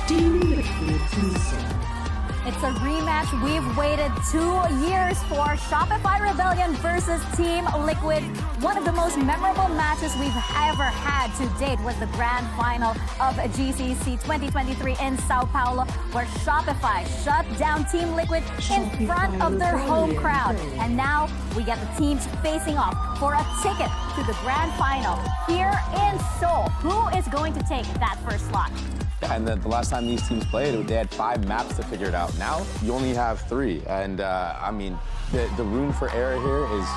Team Liquid Lisa. It's a rematch we've waited 2 years for. Shopify Rebellion versus Team Liquid. One of the most memorable matches we've ever had to date was the grand final of GCC 2023 in Sao Paulo, where Shopify shut down Team Liquid in front of their home crowd. And now we get the teams facing off for a ticket to the grand final here in Seoul. Who is going to take that first slot? And the last time these teams played, they had 5 maps to figure it out. Now, you only have 3. And I mean, the room for error here is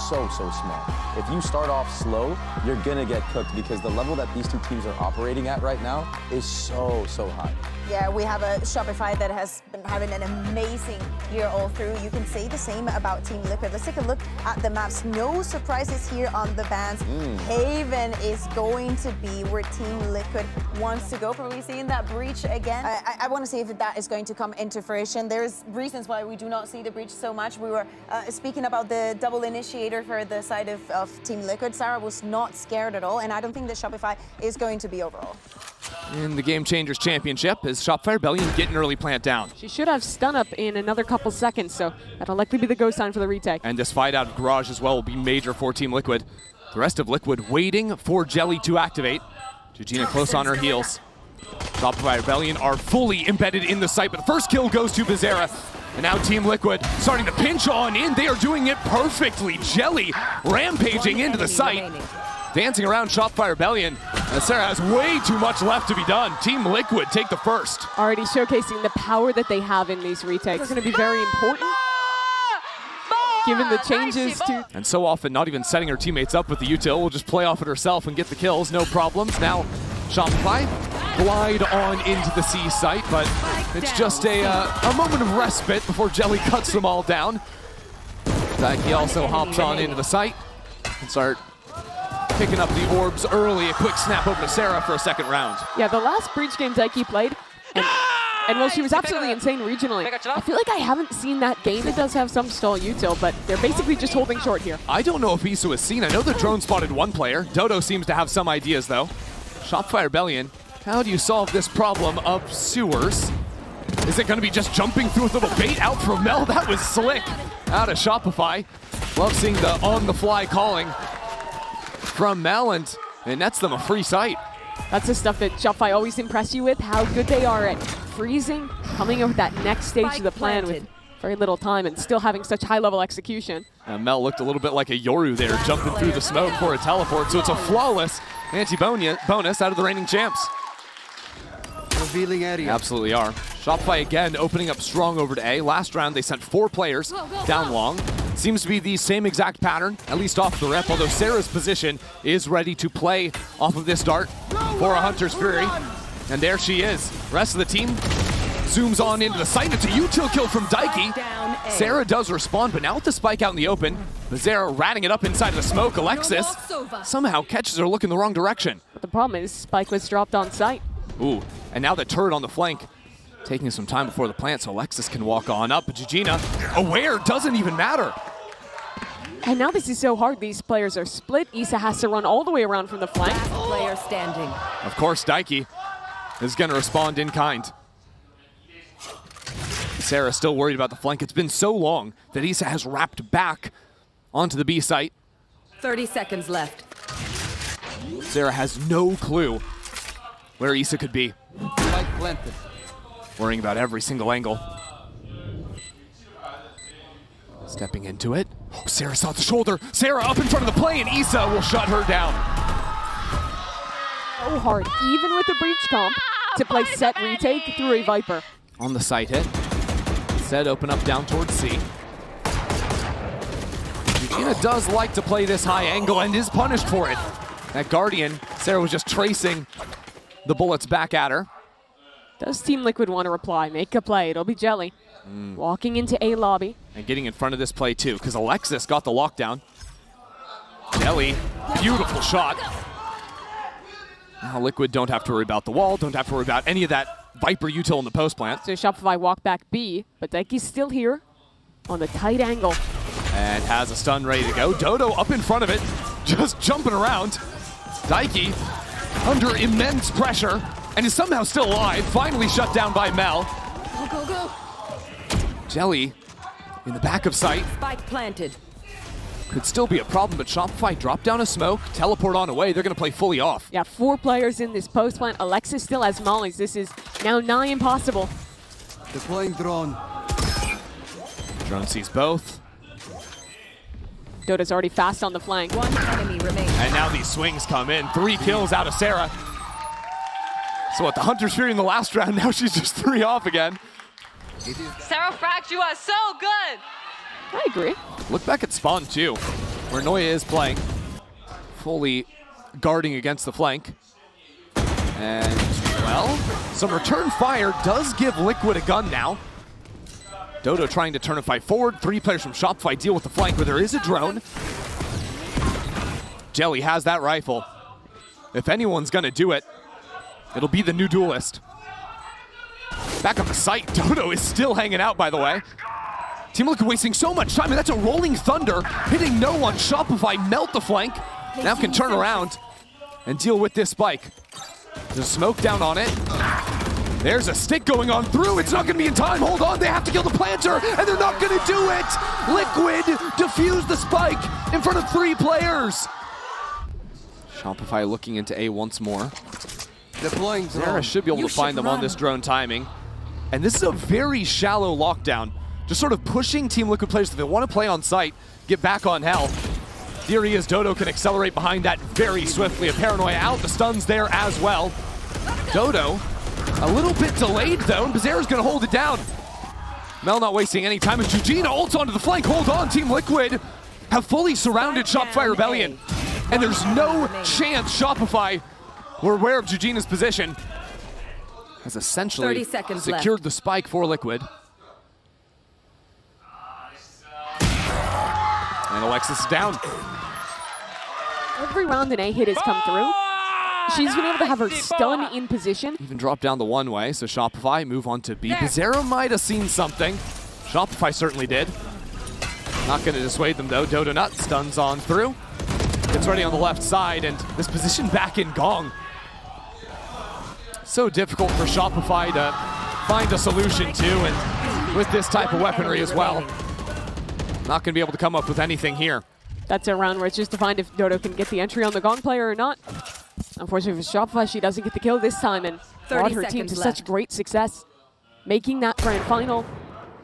so small. If you start off slow, you're gonna get cooked because the level that these two teams are operating at right now is so high. Yeah, we have a Shopify that has been having an amazing year all through. You can say the same about Team Liquid. Let's take a look at the maps. No surprises here on the bands. Haven is going to be where Team Liquid wants to go. Probably seeing that breach again. I want to see if that is going to come into fruition. There's reasons why we do not see the breach so much. We were speaking about the double initiator for the side of Team Liquid. Sarah was not scared at all, and I don't think that Shopify is going to be overall. In the Game Changers Championship, is Shopify Rebellion get an early plant down. She should have stun up in another couple seconds, so that'll likely be the go sign for the retake. And this fight out of Garage as well will be major for Team Liquid. The rest of Liquid waiting for Jelly to activate. Georgina close on her heels. Shopify Rebellion are fully embedded in the site, but the first kill goes to Bizarra. And now Team Liquid starting to pinch on in. They are doing it perfectly. Jelly rampaging into the site. Dancing around Shopify Rebellion. And Sarah has way too much left to be done. Team Liquid take the first. Already showcasing the power that they have in these retakes. They're going to be very important, given the changes to... And so often not even setting her teammates up with the util. Will just play off it herself and get the kills, no problems. Now Shopify glide on into the C site, but it's just a moment of respite before Jelly cuts them all down. He also hops on into the site and start picking up the orbs early. A quick snap over to Sarah for a second round. Yeah, the last breach game Daiki played, and while she was absolutely insane regionally, I feel like I haven't seen that game. It does have some stall util, but they're basically just holding short here. I don't know if Isu has seen. I know the drone spotted one player. Dodo seems to have some ideas though. Shopify Rebellion, how do you solve this problem of sewers? Is it going to be just jumping through with a little bait out from Mel? That was slick out of Shopify. Love seeing the on-the-fly calling from Mel, and it nets them a free site. That's the stuff that Shopify always impress you with, how good they are at freezing, coming up with that next stage of the plan with very little time and still having such high-level execution. Mel looked a little bit like a Yoru there, jumping through the smoke for a teleport, so it's a flawless anti-bonus out of the reigning champs. Revealing area. Absolutely are. Shopify again opening up strong over to A. Last round they sent 4 players down long. Seems to be the same exact pattern, at least off the rep, although Sarah's position is ready to play off of this dart for a Hunter's Fury. And there she is. Rest of the team zooms on into the site. It's a util kill from Daiki. Sarah does respond, but now with the spike out in the open, Bizarra ratting it up inside of the smoke. Alexis somehow catches her looking the wrong direction. But the problem is spike was dropped on site. Ooh, and now the turret on the flank taking some time before the plant so Alexis can walk on up, but Georgina aware doesn't even matter. And now this is so hard. These players are split. Issa has to run all the way around from the flank. Player standing. Of course, Daiki is going to respond in kind. Sarah still worried about the flank. It's been so long that Issa has wrapped back onto the B site. 30 seconds left. Sarah has no clue where Issa could be. Spike planted. Worrying about every single angle. Stepping into it. Oh, Sarah saw the shoulder. Sarah up in front of the play, and Issa will shut her down. So hard, even with the breach comp, to play set retake through a Viper. On the site hit. Set open up down towards C. Georgina does like to play this high angle and is punished for it. That Guardian, Sarah was just tracing the bullets back at her. Does Team Liquid want to reply? Make a play. It'll be Jelly. Walking into A lobby. And getting in front of this play too, because Alexis got the lockdown. Jelly, beautiful shot. Now Liquid don't have to worry about the wall, don't have to worry about any of that Viper util in the post plant. So Shopify walk back B, but Daiki's still here on the tight angle. And has a stun ready to go. Dodo up in front of it, just jumping around. Daiki under immense pressure. and is somehow still alive. Finally shut down by Mel. Go, go, go. Jelly in the back of sight. Spike planted. Could still be a problem, but Shopify drop down a smoke, teleport on away. They're going to play fully off. Yeah, 4 players in this post plant. Alexis still has mollies. This is now nigh impossible. Deploying drone. Drone sees both. Dota's already fast on the flank. One enemy remains. And now these swings come in. 3 kills out of Sarah. So what, the Hunter's Fury in the last round, now she's just 3 off again. Sarah Frax, you are so good. I agree. Look back at Spawn too, where Noya is playing. Fully guarding against the flank. And, well, some return fire does give Liquid a gun now. Dodo trying to turn a fight forward. 3 players from Shopify deal with the flank where there is a drone. Jelly has that rifle. If anyone's gonna do it, it'll be the new duelist. Back on the site, Dodo is still hanging out, by the way. Team Liquid wasting so much time, and that's a rolling thunder, hitting no one. Shopify melt the flank. Now can turn around and deal with this spike. There's smoke down on it. There's a stick going on through. It's not going to be in time. Hold on. They have to kill the planter, and they're not going to do it. Liquid defuse the spike in front of 3 players. Shopify looking into A once more. Deploying Sarah drone. should be able to find them on this drone timing. And this is a very shallow lockdown. Just sort of pushing Team Liquid players, if they want to play on site, get back on hell. Theory is Dodo can accelerate behind that very swiftly. A Paranoia out, the stun's there as well. Dodo, a little bit delayed though, and Bizarro's gonna hold it down. Mel not wasting any time, and Jujina ults onto the flank. Hold on, Team Liquid have fully surrounded Shopify Rebellion. And there's no chance Shopify were aware of Jujina's position. Has essentially 30 seconds secured left. the spike for Liquid. And Alexis is down. Every round an A hit has come through. She's been able to have her stun in position. Even drop down the one way, so Shopify move on to B. Bizarro might have seen something. Shopify certainly did. Not going to dissuade them though. Dodo Nut stuns on through. Gets ready on the left side, and this position back in Gong. So difficult for Shopify to find a solution to, and with this type of weaponry as well. Not going to be able to come up with anything here. That's a round where it's just to find if Dodo can get the entry on the Gong player or not. Unfortunately for Shopify, she doesn't get the kill this time and brought her team to such great success, making that grand final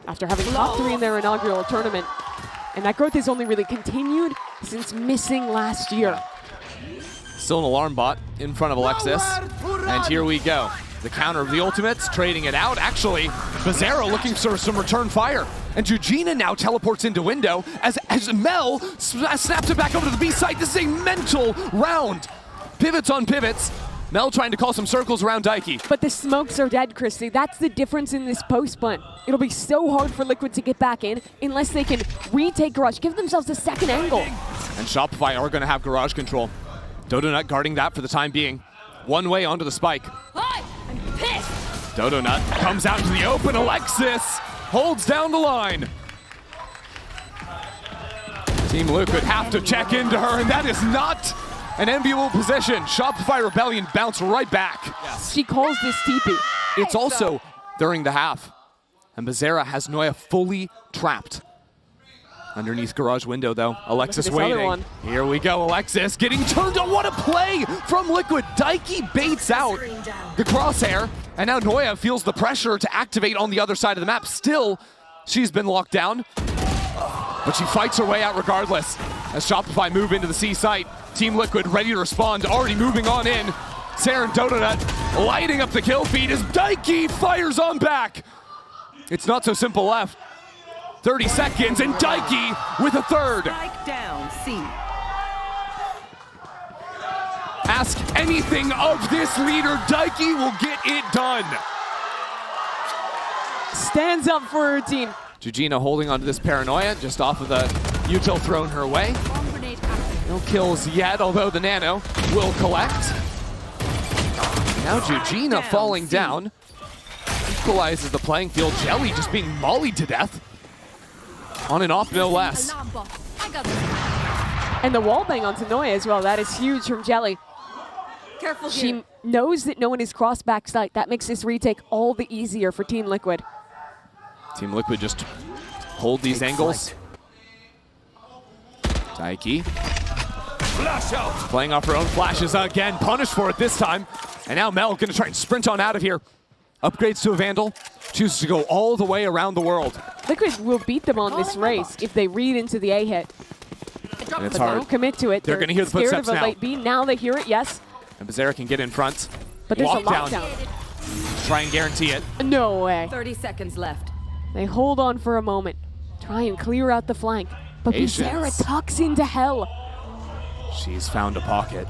after having top 3 in their inaugural tournament. And that growth has only really continued since missing last year. Still an alarm bot in front of Alexis. And here we go. The counter of the ultimates, trading it out. Actually, Bizarro looking for some return fire. And Jujina now teleports into window as Mel snaps it back over to the B site. This is a mental round. Pivots on pivots. Mel trying to call some circles around Daiki. But the smokes are dead, Christy. That's the difference in this post plant. It'll be so hard for Liquid to get back in unless they can retake Garage, give themselves a second angle. And Shopify are going to have Garage control. Dodo Nut guarding that for the time being. One way onto the spike. Hi, I'm pissed. Dodo Nut comes out to the open. Alexis holds down the line. Team Liquid have to check into her, and that is not an enviable position. Shopify Rebellion bounce right back. She calls this TP. It's also during the half. And Bizarra has Noya fully trapped. Underneath garage window though, Alexis this other waiting. one. Here we go, Alexis getting turned on. What a play from Liquid. Daiki baits out the crosshair, and now Noya feels the pressure to activate on the other side of the map. Still, she's been locked down, but she fights her way out regardless. As Shopify move into the C site, Team Liquid ready to respond, already moving on in. Sarah and Donut lighting up the kill feed as Daiki fires on back. It's not so simple left. 30 seconds, and Daiki with a third. Strike down, C. Ask anything of this leader, Daiki will get it done. Stands up for her team. Jujina holding onto this Paranoia, just off of the util thrown her way. No kills yet, although the Nano will collect. Now Jujina falling down. Equalizes the playing field. Jelly just being mollied to death. On and off, no less. And the wall bang onto Noya as well. That is huge from Jelly. Careful here. She knows that no one is cross backside. That makes this retake all the easier for Team Liquid. Team Liquid just hold these angles. Taiki. Playing off her own flashes again. Punished for it this time. And now Mel going to try and sprint on out of here. Upgrades to a Vandal. Chooses to go all the way around the world. Liquid will beat them on this race if they read into the A hit. And it's But hard. don't commit to it. They're going to hear the scared footsteps of a now. late B. Now they hear it, yes. And Becerra can get in front. But there's Walk a down. lockdown. Try and guarantee it. No way. 30 seconds left. They hold on for a moment. Try and clear out the flank. But Patience. Becerra tucks into hell. She's found a pocket.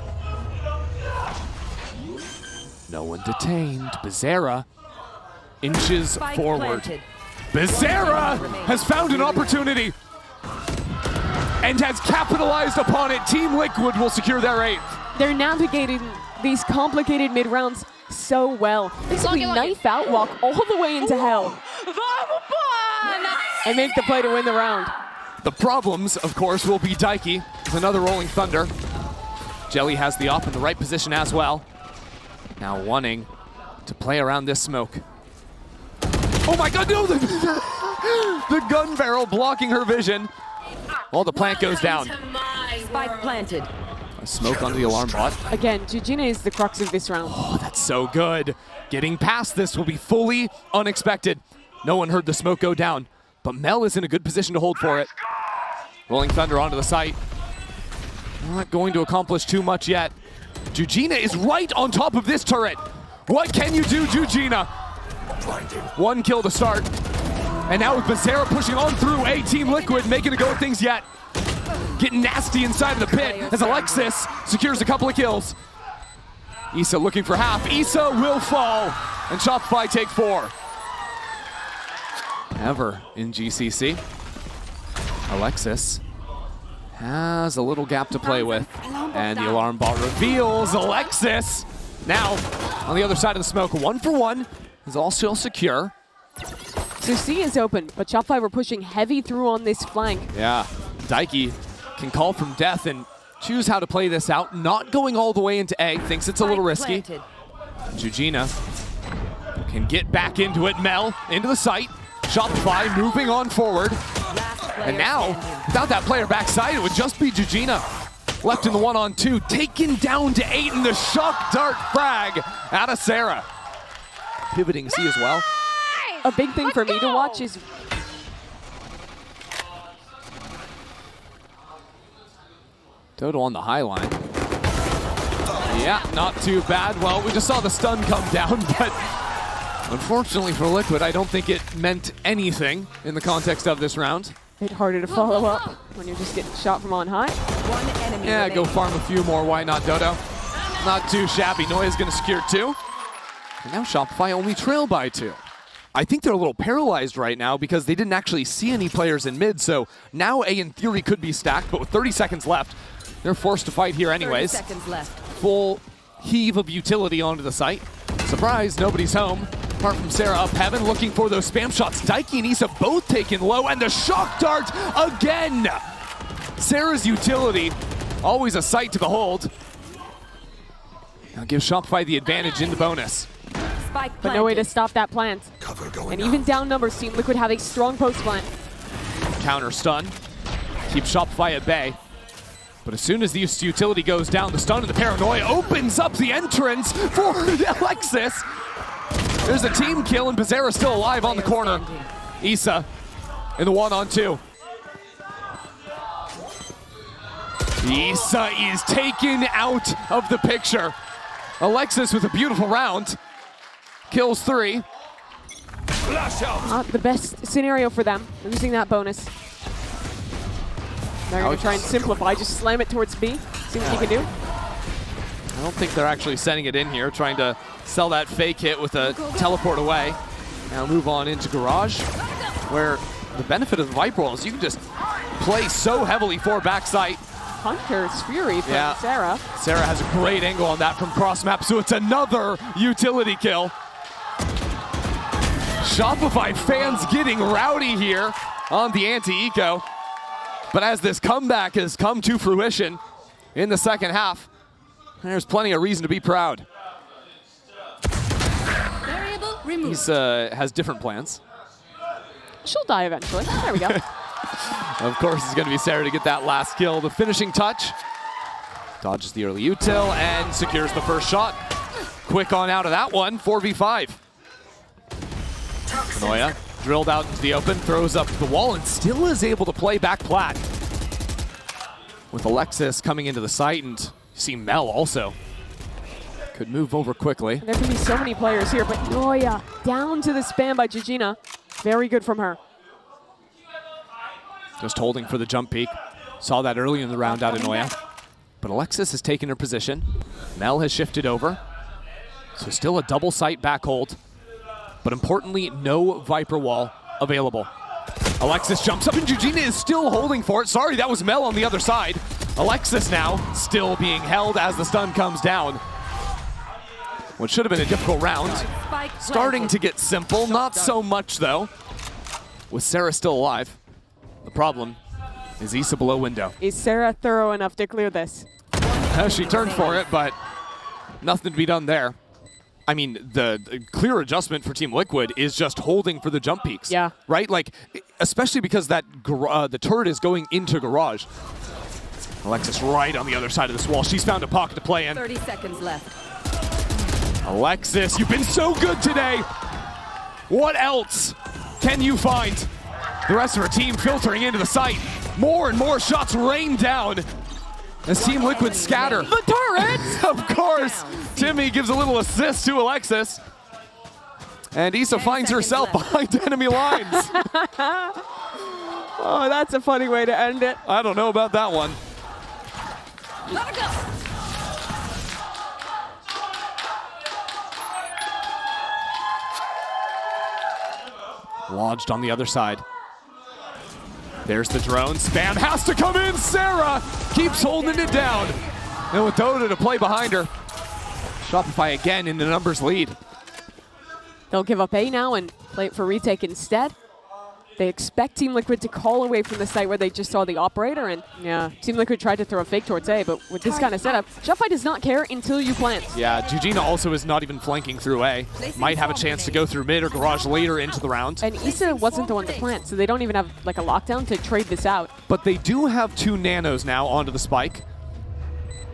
No one detained. Becerra inches Spike forward. planted. Becerra has found an opportunity and has capitalized upon it. Team Liquid will secure their 8th. They're navigating these complicated mid-rounds so well. Basically knife out, walk all the way into hell, and make the play to win the round. The problems, of course, will be Daiki with another Rolling Thunder. Jelly has the op in the right position as well. Now wanting to play around this smoke. Oh my god, no! The gun barrel blocking her vision. Well, the plant goes down. Spike planted. A smoke onto the alarm bot. Again, Jujina is the crux of this round. Oh, that's so good. Getting past this will be fully unexpected. No one heard the smoke go down, but Mel is in a good position to hold for it. Rolling Thunder onto the site. Not going to accomplish too much yet. Jujina is right on top of this turret. What can you do, Jujina? 1 kill to start. And now with Becerra pushing on through A, Team Liquid making a go of things yet. Getting nasty inside of the pit as Alexis secures a couple of kills. Issa looking for half. Issa will fall. And Shopify take 4. Ever in GCC. Alexis has a little gap to play with. And the alarm bot reveals Alexis. Now, on the other side of the smoke, 1 for 1 is all still secure. So C is open, but Shopify were pushing heavy through on this flank. Yeah, Daiki can call from death and choose how to play this out. Not going all the way into A, thinks it's a little risky. Jujina can get back into it. Mel into the site. Shopify moving on forward. And now, without that player backside, it would just be Jujina. Left in the 1-on-2, taken down to 8 in the shock dart frag out of Sarah. Pivoting C as well. A big thing for me to watch is Dodo on the high line. Yeah, not too bad. Well, we just saw the stun come down, but unfortunately for Liquid, I don't think it meant anything in the context of this round. a bit harder to follow up when you're just getting shot from on high. One enemy Yeah, go remaining. farm a few more. Why not, Dodo? Not too shabby. Noya's going to secure 2. And now Shopify only trail by 2. I think they're a little paralyzed right now because they didn't actually see any players in mid, so now A in theory could be stacked, but with 30 seconds left, they're forced to fight here 30 anyways. seconds left. Full heave of utility onto the site. Surprise, nobody's home. Apart from Sarah up heaven, looking for those spam shots. Daiki and Issa both taken low, and the shock dart again! Sarah's utility, always a sight to behold. Now give Shopify the advantage in the bonus. Spike But no way to planted. stop that plant. And even down numbers, Team Liquid have a strong post plant. Counter stun. Keep Shopify at bay. But as soon as the utility goes down, the stun and the paranoia opens up the entrance for Alexis. There's a team kill, and Becerra still alive on the corner. Issa in the 1-on-2. Issa is taken out of the picture. Alexis with a beautiful round. Kills 3. Not the best scenario for them, losing that bonus. They're going to try and simplify, just slam it towards B, see what you can do. I don't think they're actually sending it in here, trying to sell that fake hit with a teleport away. Now move on into Garage, where the benefit of the Viper Roll is you can just play so heavily for backside. Hunter's Fury from Yeah. Sarah. Sarah has a great angle on that from cross map, so it's another utility kill. Shopify fans getting rowdy here on the anti-eco. But as this comeback has come to fruition in the second half, There's plenty of reason to be proud. Variable removed. He's has different plans. She'll die eventually. There we go. Of course, it's going to be Sarah to get that last kill. The finishing touch. Dodges the early util and secures the first shot. Quick on out of that one, 4v5. Noya drilled out into the open, throws up the wall, and still is able to play back plat. With Alexis coming into the site, and you see Mel also could move over quickly. There can be so many players here, but Noya down to the spam by Georgina. Very good from her. Just holding for the jump peek. Saw that early in the round out of Noya. But Alexis has taken her position. Mel has shifted over. So still a double sight back hold. But importantly, no Viper wall available. Alexis jumps up and Georgina is still holding for it. Sorry, that was Mel on the other side. Alexis now still being held as the stun comes down. What should have been a difficult round. Starting to get simple, not so much though. With Sarah still alive. The problem is Issa below window. Is Sarah thorough enough to clear this? She turned for it, but nothing to be done there. I mean, the clear adjustment for Team Liquid is just holding for the jump peaks. Yeah. Right? Like, especially because that the turret is going into garage. Alexis right on the other side of this wall. She's found a pocket to play in. 30 seconds left. Alexis, you've been so good today. What else can you find? The rest of her team filtering into the site. More and more shots rain down as Team Liquid scatter. The turret! Of course, Timmy gives a little assist to Alexis. And Issa finds herself behind enemy lines. Oh, that's a funny way to end it. I don't know about that one. Let her go. Lodged on the other side. There's the drone. Spam has to come in. Sarah keeps holding it down. And with Dota to play behind her. Shopify again in the numbers lead. They'll give up A now and play it for retake instead. They expect Team Liquid to call away from the site where they just saw the operator, and yeah, Team Liquid tried to throw a fake towards A, but with this kind of setup, Shopify does not care until you plant. Yeah, Georgina also is not even flanking through A. Might have a chance to go through mid or garage later into the round. And Issa wasn't the one to plant, so they don't even have like a lockdown to trade this out. But they do have 2 nanos now onto the spike.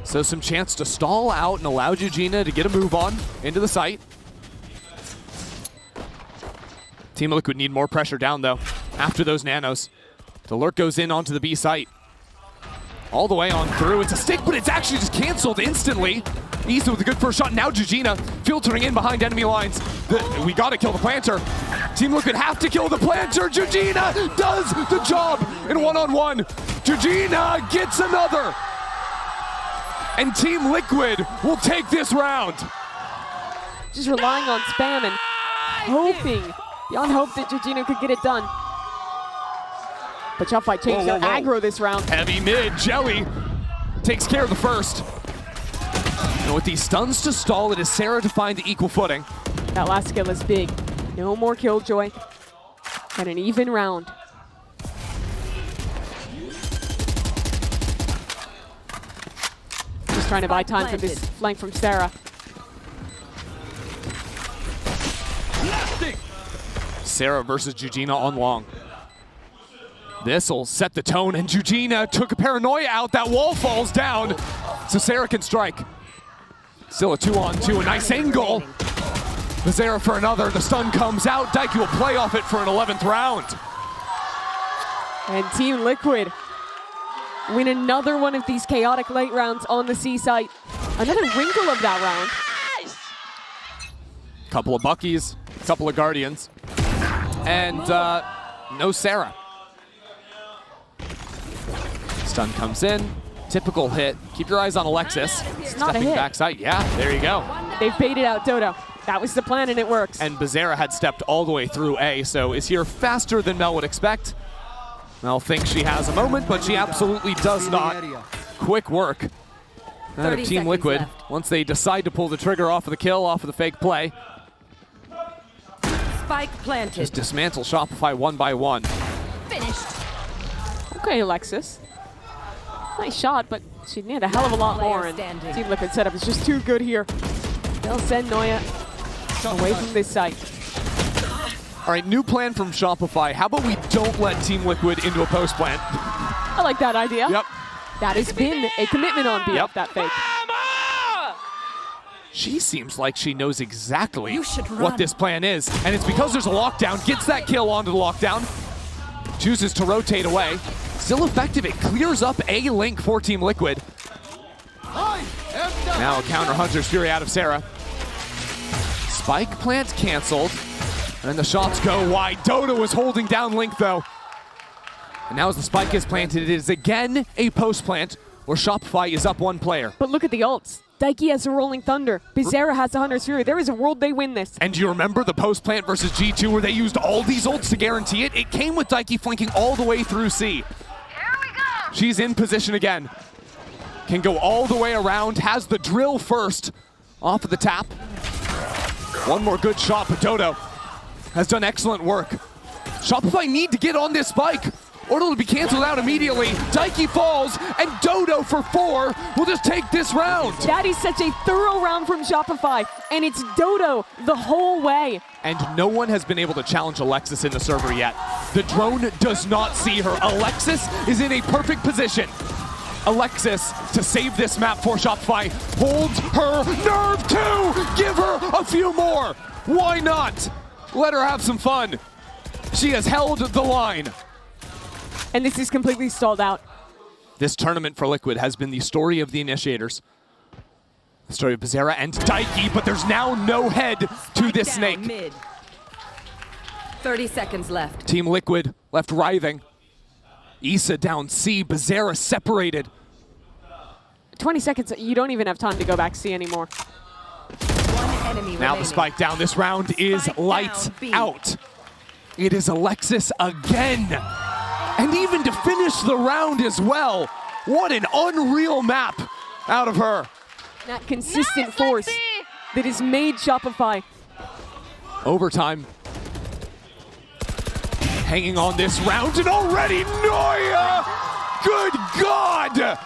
So some chance to stall out and allow Georgina to get a move on into the site. Team Liquid need more pressure down though. After those nanos, the lurk goes in onto the B site. All the way on through. It's a stick, but it's actually just canceled instantly. Issa with a good first shot. Now Georgina filtering in behind enemy lines. We gotta kill the planter. Team Liquid have to kill the planter. Georgina does the job in one-on-one. Georgina gets another. And Team Liquid will take this round. Just relying on spam and hoping, beyond hope, that Georgina could get it done. But Shopify changed their aggro this round. Heavy mid, Jelly takes care of the first. And with these stuns to stall, it is Sarah to find the equal footing. That last skill is big. No more Killjoy. And an even round. Just trying to buy time for this flank from Sarah. Sarah versus Georgina on long. This'll set the tone, and Georgina took a paranoia out. That wall falls down, so Sarah can strike. Still a 2-on-2, a nice angle. Sarah for another, the stun comes out. Daiki will play off it for an 11th round. And Team Liquid win another one of these chaotic late rounds on the C site. Another wrinkle of that round. Couple of Buckies, couple of Guardians, and no Sarah. Stun comes in, typical hit. Keep your eyes on Alexis. It's not a Stepping hit. backside, yeah, there you go. They've baited out Dodo. That was the plan and it works. And Bezerra had stepped all the way through A, so is here faster than Mel would expect. Mel thinks she has a moment, but she absolutely does not. Quick work out of Team Liquid left. once they decide to pull the trigger off of the kill, off of the fake play. Spike planted. Just dismantle Shopify one by one. Finished. Okay, Alexis. Nice shot, but she needed a hell of a lot more, and standing. Team Liquid setup is just too good here. They'll send Noya away from this site. All right, new plan from Shopify. How about we don't let Team Liquid into a post plant? I like that idea. Yep. That has been a commitment on BF, that fake. She seems like she knows exactly You should what run. this plan is. And it's because there's a lockdown. Gets that kill onto the lockdown. Chooses to rotate away. Still effective. It clears up a link for Team Liquid. Now a counter Hunter's Fury out of Sarah. Spike plant canceled. And then the shots go wide. Dodo was holding down Link though. And now as the spike is planted, it is again a post plant where Shopify is up one player. But look at the ults. Daiki has a Rolling Thunder. Bizarra has a Hunter's Fury. There is a world they win this. And do you remember the post plant versus G2 where they used all these ults to guarantee it? It came with Daiki flanking all the way through C. Here we go. She's in position again. Can go all the way around, has the drill first off of the tap. One more good shot, but Dodo has done excellent work. Shopify need to get on this spike or it'll be canceled out immediately. Daiki falls, and Dodo for 4 will just take this round. That is such a thorough round from Shopify, and it's Dodo the whole way. And no one has been able to challenge Alexis in the server yet. The drone does not see her. Alexis is in a perfect position. Alexis, to save this map for Shopify, holds her nerve too. Give her a few more. Why not? Let her have some fun. She has held the line. And this is completely stalled out. This tournament for Liquid has been the story of the initiators. The story of Bizarra and Daiki, but there's now no head to this Down snake. Mid. 30 seconds left. Team Liquid left writhing. Issa down C, Bizarra separated. 20 seconds, you don't even have time to go back C anymore. One enemy Now the remaining. spike down. This round is Spike lights down, B. out. It is Alexis again. And even to finish the round as well. What an unreal map out of her. That consistent Nice, force Lexi. that has made Shopify. Overtime. Hanging on this round, and already Noya! Good God!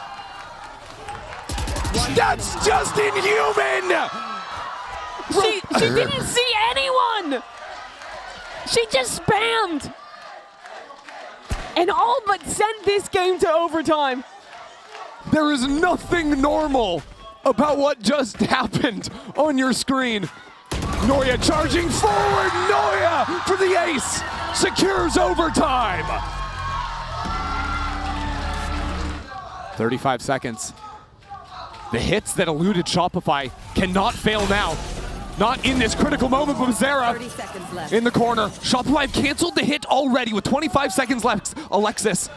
That's just inhuman! She didn't see anyone! She just spammed! And all but sent this game to overtime. There is nothing normal about what just happened on your screen. Noya charging forward, Noya for the ace, secures overtime. 35 seconds. The hits that eluded Shopify cannot fail now. Not in this critical moment, but 30 Bizarra seconds left. in the corner. Shopify canceled the hit already with 25 seconds left. Alexis,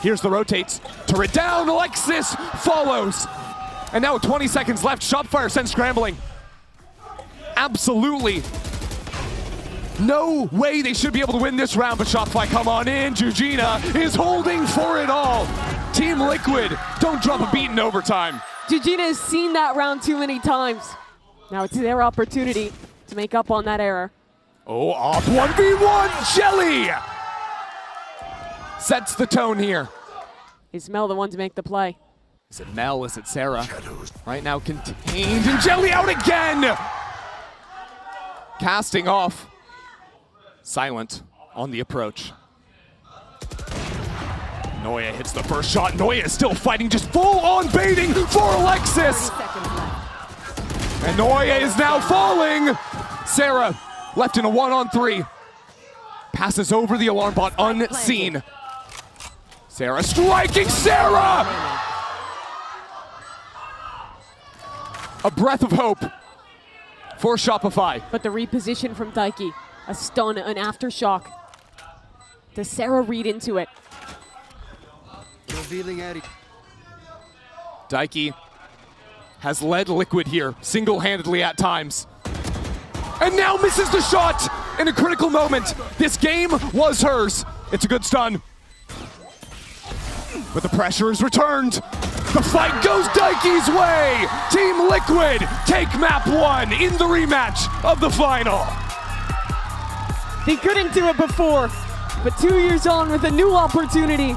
here's the rotates. Turret down, Alexis follows. And now with 20 seconds left, Shopify are sent scrambling. Absolutely no way they should be able to win this round, but Shopify come on in. Jujina is holding for it all. Team Liquid don't drop a beat in overtime. Jujina has seen that round too many times. Now it's their opportunity to make up on that error. Oh, off 1v1, Jelly! Sets the tone here. Is Mel the one to make the play? Is it Mel? Is it Sarah? Right now contained, and Jelly out again! Casting off. Silent on the approach. Noya hits the first shot. Noya is still fighting, just full-on baiting for Alexis! 30 seconds left. And Noya is now falling! Sarah left in a 1-on-3. Passes over the alarm bot unseen. Sarah striking, Sarah! A breath of hope for Shopify. But the reposition from Daiki, a stun, an aftershock. Does Sarah read into it? Revealing area. Daiki has led Liquid here single-handedly at times. And now misses the shot in a critical moment. This game was hers. It's a good stun. But the pressure is returned. The fight goes Daiki's way. Team Liquid take map 1 in the rematch of the final. They couldn't do it before, but 2 years on with a new opportunity,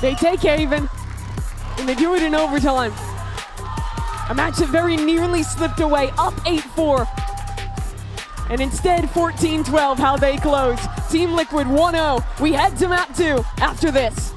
they take Haven. And they do it in overtime. A match that very nearly slipped away, up 8-4. And instead, 14-12, how they close. Team Liquid 1-0. We head to map 2 after this.